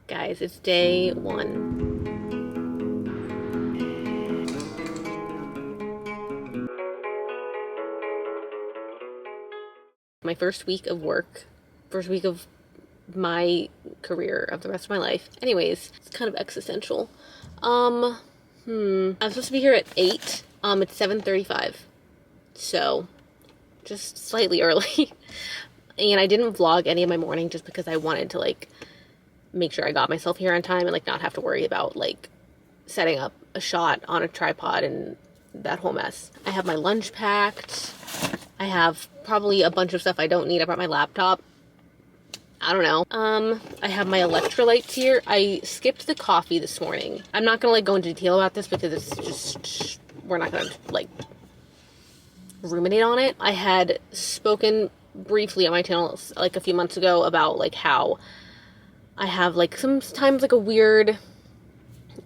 Guys, it's day one. My first week of work, first week of my career of the rest of my life. Anyways, it's kind of existential. I'm supposed to be here at 8. It's 7:35. So, just slightly early. And I didn't vlog any of my morning just because I wanted to make sure I got myself here on time and not have to worry about setting up a shot on a tripod and that whole mess. I have my lunch packed. I have probably a bunch of stuff I don't need. I brought my laptop. I don't know. I have my electrolytes here. I skipped the coffee this morning. I'm not gonna go into detail about this because it's just, we're not gonna ruminate on it. I had spoken briefly on my channel a few months ago about how I have sometimes a weird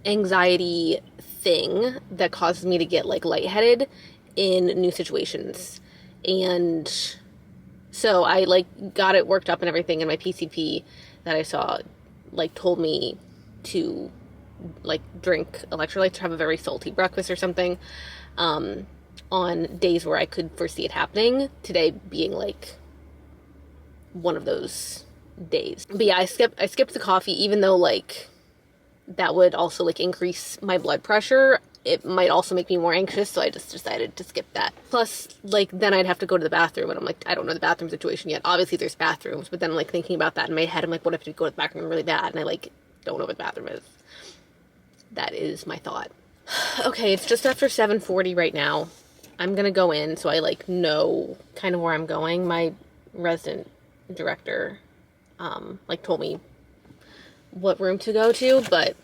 anxiety thing that causes me to get lightheaded in new situations. And so I got it worked up and everything, and my PCP that I saw told me to drink electrolytes or have a very salty breakfast or something on days where I could foresee it happening, today being one of those days. But yeah, I skipped the coffee, even though that would also increase my blood pressure. It might also make me more anxious, so I just decided to skip that. Plus, then I'd have to go to the bathroom, and I'm I don't know the bathroom situation yet. Obviously, there's bathrooms, but then thinking about that in my head, I'm what if I go to the bathroom really bad, and I don't know what the bathroom is. That is my thought. Okay, it's just after 7:40 right now. I'm gonna go in, so I know kind of where I'm going. My resident director, told me what room to go to, but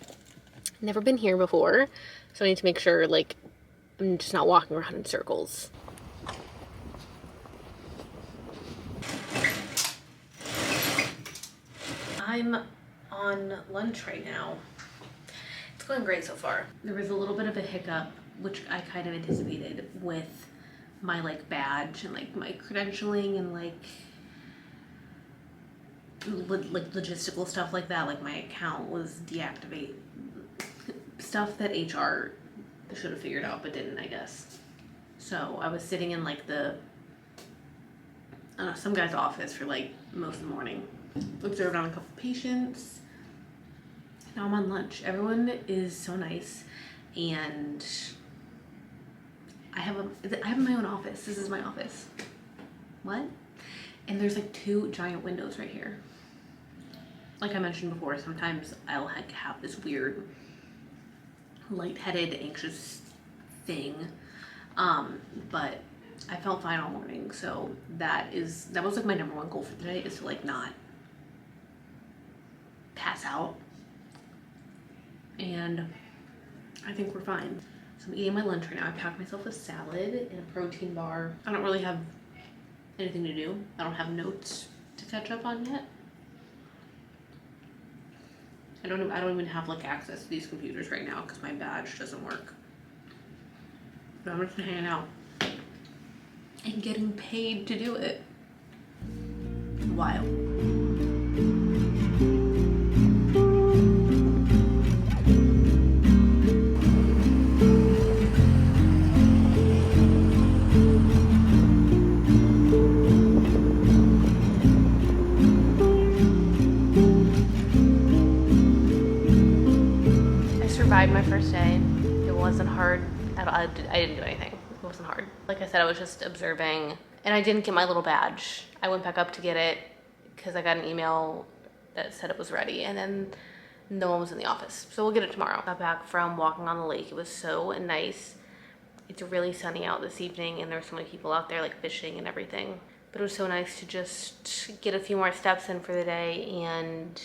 never been here before. So I need to make sure, I'm just not walking around in circles. I'm on lunch right now. It's going great so far. There was a little bit of a hiccup, which I kind of anticipated, with my, badge and, my credentialing and, logistical stuff like that. My account was deactivated. Stuff that HR should have figured out but didn't, I guess. So I was sitting in some guy's office for most of the morning. Observed on a couple patients. Now I'm on lunch. Everyone is so nice, and I have my own office. This is my office. What? And there's 2 giant windows right here. Like I mentioned before, sometimes I'll have this weird lightheaded, anxious thing, but I felt fine all morning, so that was my number one goal for today, is to not pass out, and I think we're fine. So I'm eating my lunch right now. I packed myself a salad and a protein bar. I don't really have anything to do. I don't have notes to catch up on yet. I don't even have access to these computers right now because my badge doesn't work. But I'm just hanging out and getting paid to do it. Wild. Survived my first day. It wasn't hard at all. I didn't do anything. It wasn't hard. Like I said, I was just observing, and I didn't get my little badge. I went back up to get it because I got an email that said it was ready, and then no one was in the office. So we'll get it tomorrow. Got back from walking on the lake. It was so nice. It's really sunny out this evening, and there were so many people out there fishing and everything. But it was so nice to just get a few more steps in for the day and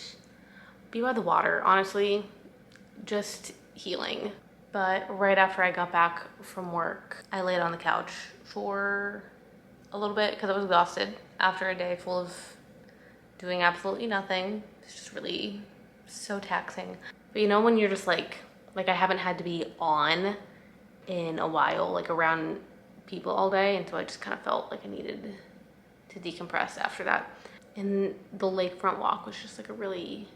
be by the water. Honestly, just healing. But right after I got back from work, I laid on the couch for a little bit because I was exhausted after a day full of doing absolutely nothing. It's just really so taxing. But when you're just I haven't had to be on in a while, around people all day, and so I just kind of felt I needed to decompress after that. And the lakefront walk was just a really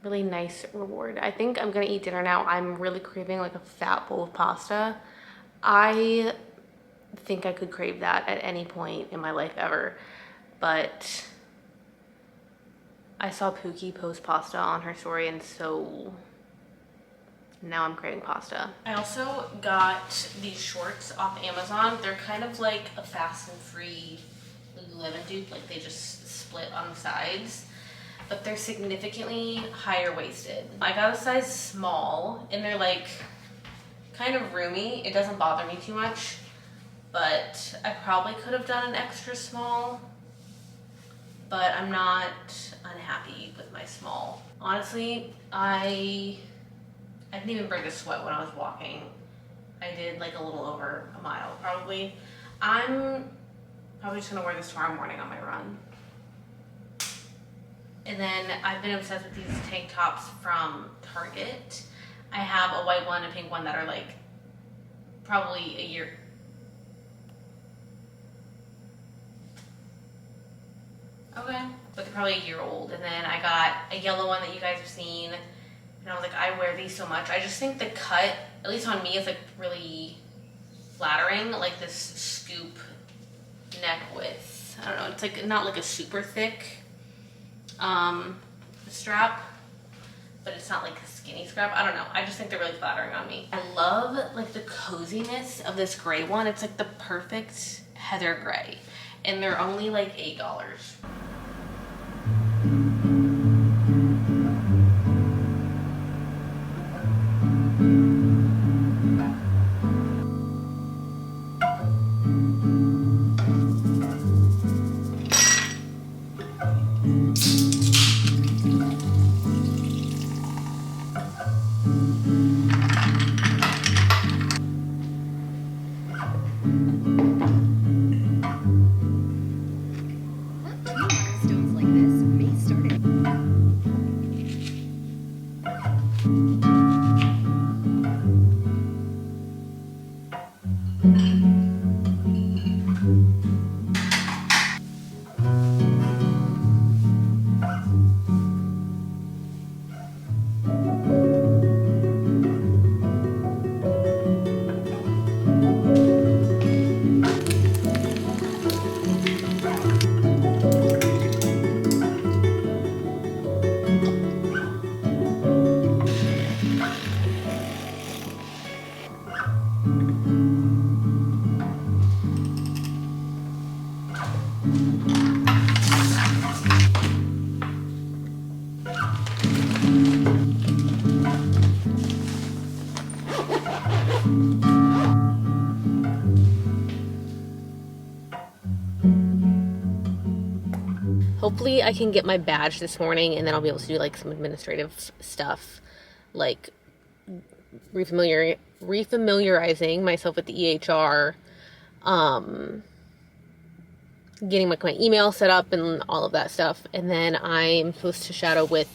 really nice reward. I think I'm gonna eat dinner now. I'm really craving like a fat bowl of pasta. I think I could crave that at any point in my life ever, but I saw Pookie post pasta on her story, and so now I'm craving pasta. I also got these shorts off Amazon. They're kind of like a fast and free Lululemon dupe, like they just split on the sides, but they're significantly higher waisted. I got a size small, and they're like kind of roomy. It doesn't bother me too much, but I probably could have done an extra small, but I'm not unhappy with my small. Honestly, I didn't even break a sweat when I was walking. I did like a little over a mile probably. I'm probably just gonna wear this tomorrow morning on my run. And then I've been obsessed with these tank tops from Target. I have a white one and a pink one that are like probably a year. Okay, but they're probably a year old. And then I got a yellow one that you guys have seen. And I was like, I wear these so much. I just think the cut, at least on me, is like really flattering. Like this scoop neck width. I don't know, it's like not like a super thick strap, but it's not like a skinny strap. I don't know. I just think they're really flattering on me. I love like the coziness of this gray one. It's like the perfect heather gray. And they're only like $8. Hopefully I can get my badge this morning, and then I'll be able to do like some administrative stuff, like refamiliarizing myself with the EHR, getting like my email set up and all of that stuff. And then I'm supposed to shadow with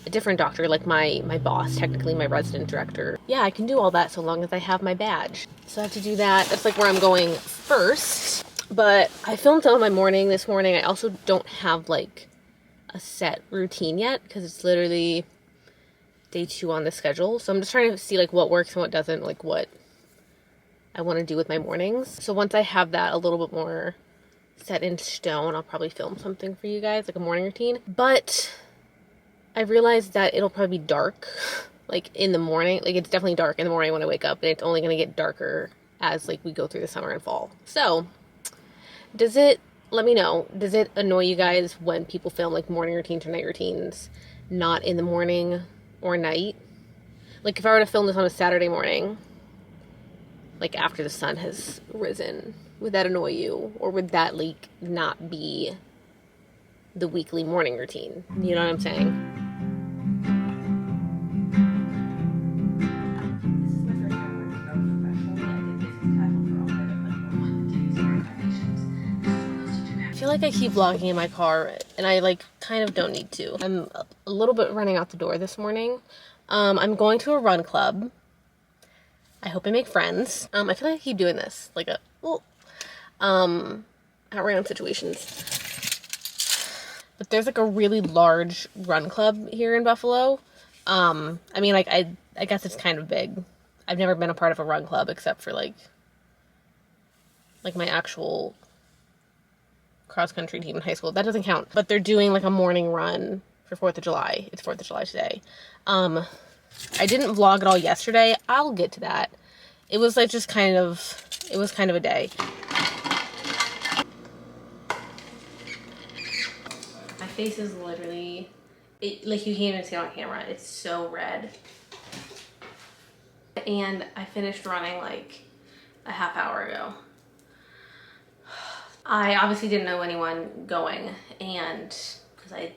a different doctor, like my boss, technically my resident director. Yeah, I can do all that so long as I have my badge. So I have to do that. That's like where I'm going first. But I filmed some of my morning this morning. I also don't have like a set routine yet because it's literally day 2 on the schedule. So I'm just trying to see like what works and what doesn't, like what I want to do with my mornings. So once I have that a little bit more set in stone, I'll probably film something for you guys, like a morning routine. But I realized that it'll probably be dark like in the morning. Like it's definitely dark in the morning when I wake up, and it's only going to get darker as like we go through the summer and fall. So let me know, does it annoy you guys when people film like morning routines or night routines not in the morning or night? Like if I were to film this on a Saturday morning, like after the sun has risen, would that annoy you? Or would that like not be the weekly morning routine? You know what I'm saying? I feel like I keep vlogging in my car, and I like kind of don't need to. I'm a little bit running out the door this morning. I'm going to a run club. I hope I make friends. I feel like I keep doing this, like at random situations. But there's like a really large run club here in Buffalo. I mean, like, I guess it's kind of big. I've never been a part of a run club except for like my actual cross country team in high school. That doesn't count. But they're doing like a morning run for 4th of July. It's 4th of July today. I didn't vlog at all yesterday. I'll get to that. It was like just kind of, it was kind of a day. My face is literally, like you can't even see it on camera. It's so red. And I finished running like a half hour ago. I obviously didn't know anyone going, and because I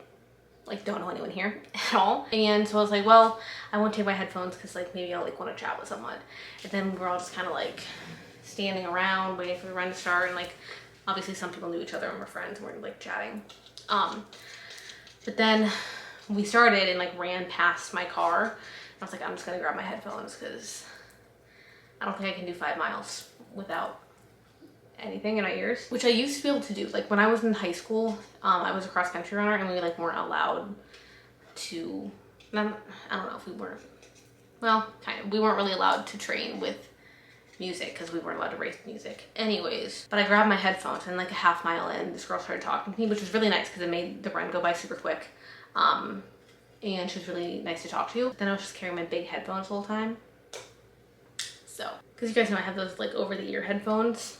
like don't know anyone here at all, and so I was like, well, I won't take my headphones because like maybe I'll like want to chat with someone. And then we were all just kind of like standing around waiting for the run to start, and like obviously some people knew each other and were friends and were like chatting. But then we started and like ran past my car. I was like, I'm just gonna grab my headphones because I don't think I can do 5 miles without anything in my ears, which I used to be able to do. Like when I was in high school, I was a cross country runner, and we like weren't allowed to, I don't know if we were, well, kind of, we weren't really allowed to train with music because we weren't allowed to race music anyways. But I grabbed my headphones, and like a half mile in, this girl started talking to me, which was really nice because it made the run go by super quick. And she was really nice to talk to. Then I was just carrying my big headphones the whole time. So, because you guys know I have those like over the ear headphones,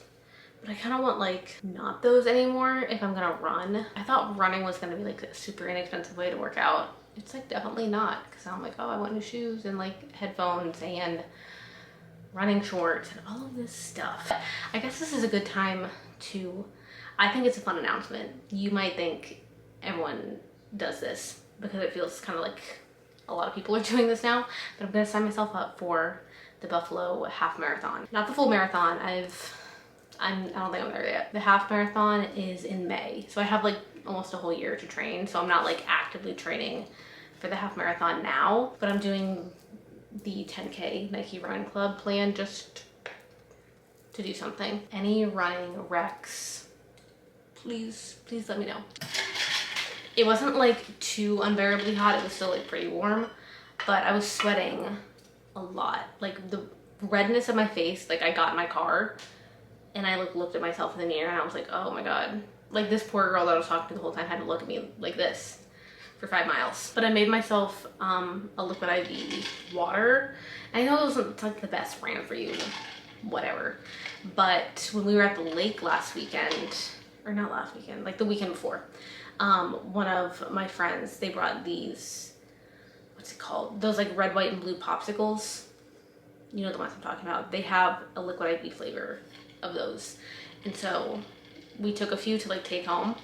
but I kind of want like not those anymore if I'm gonna run. I thought running was gonna be like a super inexpensive way to work out. It's like definitely not, because I'm like, oh, I want new shoes and like headphones and running shorts and all of this stuff. I guess this is a good time to, I think it's a fun announcement. You might think everyone does this because it feels kind of like a lot of people are doing this now, but I'm gonna sign myself up for the Buffalo half marathon. Not the full marathon. I don't think I'm there yet. The half marathon is in May. So I have like almost a whole year to train. So I'm not like actively training for the half marathon now, but I'm doing the 10K Nike Run Club plan just to do something. Any running recs, please let me know. It wasn't like too unbearably hot. It was still like pretty warm, but I was sweating a lot. Like the redness of my face, like I got in my car and I like looked at myself in the mirror and I was like, oh my God. Like this poor girl that I was talking to the whole time had to look at me like this for 5 miles. But I made myself a liquid IV water. I know it wasn't like the best brand for you, whatever. But when we were at the lake last weekend, or not last weekend, like the weekend before, one of my friends, they brought these, what's it called? Those like red, white, and blue popsicles. You know the ones I'm talking about. They have a liquid IV flavor of those. And so we took a few to like take home.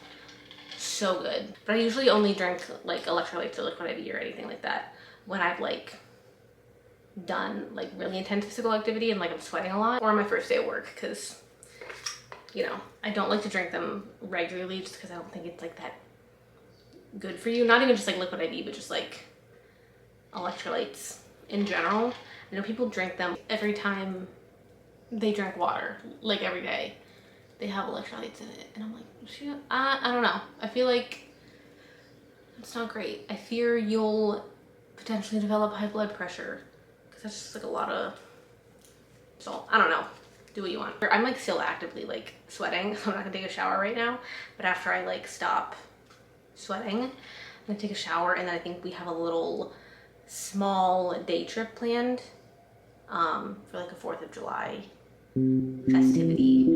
So good. But I usually only drink like electrolytes or liquid IV or anything like that when I've like done like really intense physical activity and like I'm sweating a lot, or on my first day of work, because you know, I don't like to drink them regularly just because I don't think it's like that good for you. Not even just like liquid IV, but just like electrolytes in general. I know people drink them every time they drink water, like every day. They have electrolytes in it. And I'm like, I don't know. I feel like it's not great. I fear you'll potentially develop high blood pressure because that's just like a lot of salt. I don't know. Do what you want. I'm like still actively like sweating, so I'm not gonna take a shower right now. But after I like stop sweating, I'm gonna take a shower, and then I think we have a little small day trip planned for like a 4th of July festivity.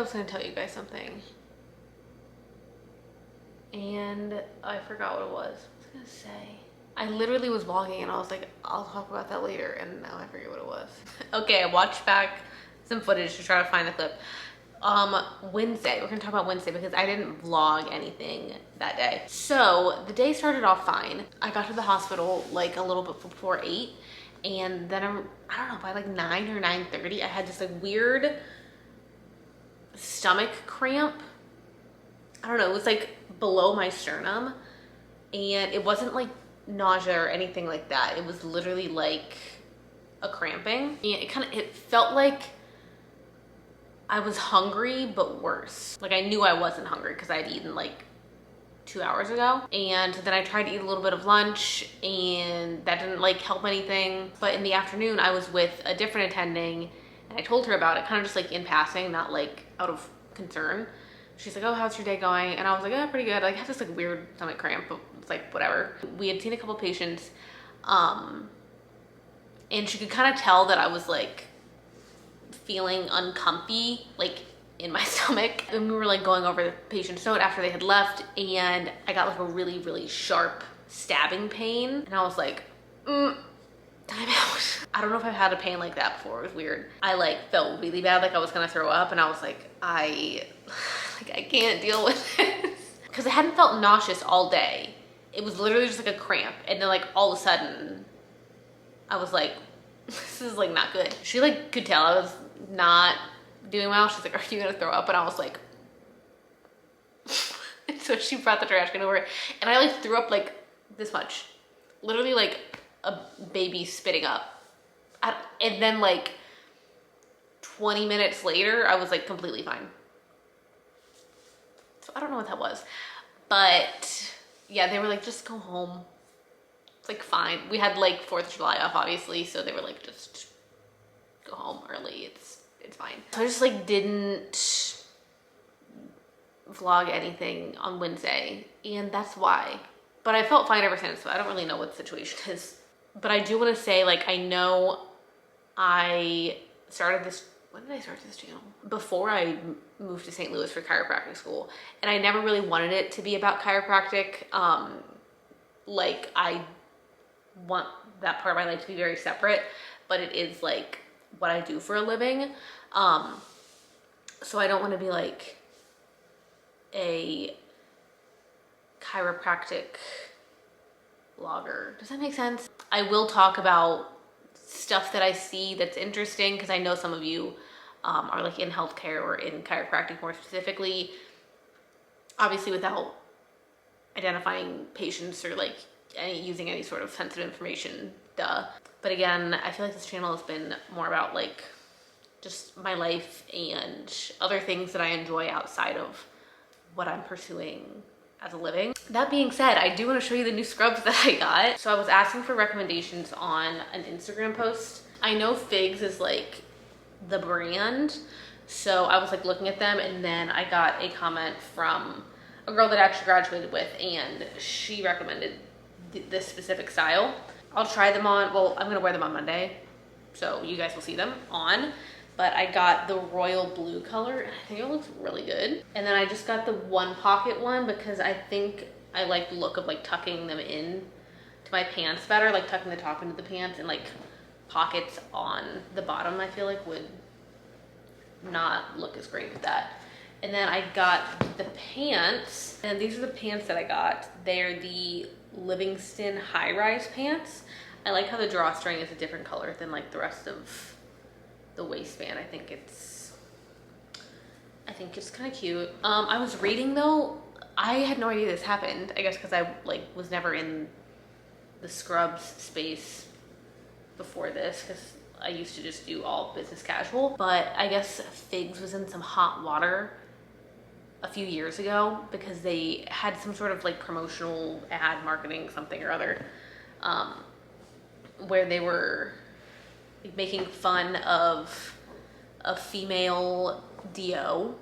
was gonna tell you guys something. And I forgot what it was. What was I gonna say? I literally was vlogging and I was like, I'll talk about that later, and now I forget what it was. Okay, I watched back some footage to try to find the clip. Wednesday, we're gonna talk about Wednesday because I didn't vlog anything that day. So the day started off fine. I got to the hospital like a little bit before 8, and then I don't know, by like 9 or 9:30, I had this like weird stomach cramp. I don't know, it was like below my sternum, and it wasn't like nausea or anything like that. It was literally like a cramping, and it felt like I was hungry, but worse. Like I knew I wasn't hungry because I had eaten like 2 hours ago. And then I tried to eat a little bit of lunch and that didn't like help anything. But in the afternoon, I was with a different attending and I told her about it kind of just like in passing, not like out of concern. She's like, oh, how's your day going? And I was like, oh, pretty good. Like I had this like weird stomach cramp, but it's like whatever. We had seen a couple patients and she could kind of tell that I was like feeling uncomfy like in my stomach, and we were like going over the patient's note after they had left, and I got like a really, really sharp stabbing pain, and I was like, time out. I don't know if I've had a pain like that before. It was weird. I like felt really bad, like I was gonna throw up, and I was like, I can't deal with this because I hadn't felt nauseous all day. It was literally just like a cramp, and then like all of a sudden I was like, this is like not good. She like could tell I was not doing well. She's like, are you gonna throw up? And I was like, so she brought the trash can over and I like threw up like this much, literally like a baby spitting up. And then like 20 minutes later, I was like completely fine. So I don't know what that was, but yeah, they were like, just go home. It's like fine. We had like 4th of July off obviously, so they were like, just go home early. It's fine. So I just like didn't vlog anything on Wednesday, and that's why. But I felt fine ever since, so I don't really know what the situation is. But I do want to say, like, I know I started this, when did I start this channel? Before I moved to St. Louis for chiropractic school, and I never really wanted it to be about chiropractic. Like I want that part of my life to be very separate, but it is like what I do for a living. So I don't want to be like a chiropractic vlogger. Does that make sense? I will talk about stuff that I see that's interesting because I know some of you are like in healthcare or in chiropractic more specifically, obviously without identifying patients or like using any sort of sensitive information, duh. But again, I feel like this channel has been more about like just my life and other things that I enjoy outside of what I'm pursuing as a living. That being said, I do want to show you the new scrubs that I got. So I was asking for recommendations on an Instagram post. I know Figs is like the brand, so I was like looking at them, and then I got a comment from a girl that I actually graduated with, and she recommended this specific style. I'll try them on, well, I'm gonna wear them on Monday, so you guys will see them on. But I got the royal blue color, and I think it looks really good. And then I just got the one pocket one because I think I like the look of like tucking them in to my pants better, like tucking the top into the pants, and like pockets on the bottom I feel like would not look as great with that. And then I got the pants, and these are the pants that I got. They're the Livingston high-rise pants. I like how the drawstring is a different color than like the rest of the waistband. I think it's kind of cute. I was reading though, I had no idea this happened, I guess because I like was never in the scrubs space before this because I used to just do all business casual. But I guess Figs was in some hot water a few years ago because they had some sort of like promotional ad marketing something or other where they were making fun of a female DO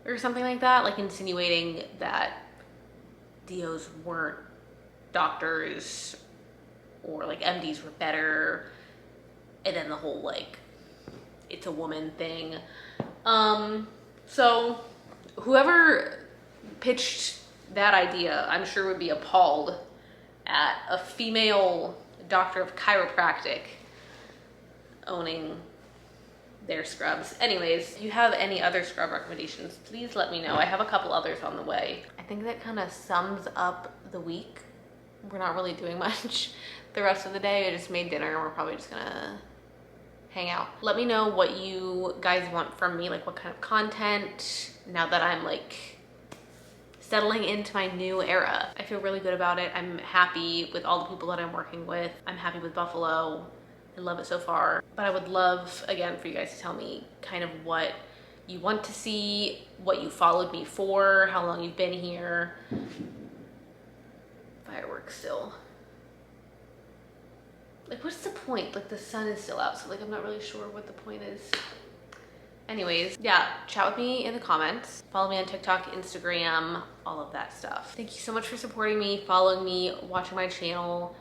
or something like that, like insinuating that DOs weren't doctors or like MDs were better, and then the whole like it's a woman thing. So whoever pitched that idea, I'm sure would be appalled at a female doctor of chiropractic owning their scrubs. Anyways, if you have any other scrub recommendations, please let me know. I have a couple others on the way. I think that kind of sums up the week. We're not really doing much the rest of the day. I just made dinner and we're probably just gonna hang out. Let me know what you guys want from me, like what kind of content, now that I'm like settling into my new era. I feel really good about it. I'm happy with all the people that I'm working with. I'm happy with Buffalo. I love it so far. But I would love, again, for you guys to tell me kind of what you want to see, what you followed me for, how long you've been here. Fireworks still. Like, what's the point? Like, the sun is still out, so like I'm not really sure what the point is. Anyways, yeah, chat with me in the comments. Follow me on TikTok, Instagram, all of that stuff. Thank you so much for supporting me, following me, watching my channel.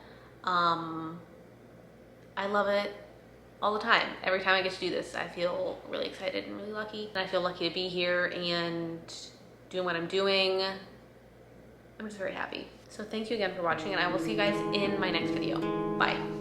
I love it all the time. Every time I get to do this, I feel really excited and really lucky. And I feel lucky to be here and doing what I'm doing. I'm just very happy. So thank you again for watching, and I will see you guys in my next video. Bye.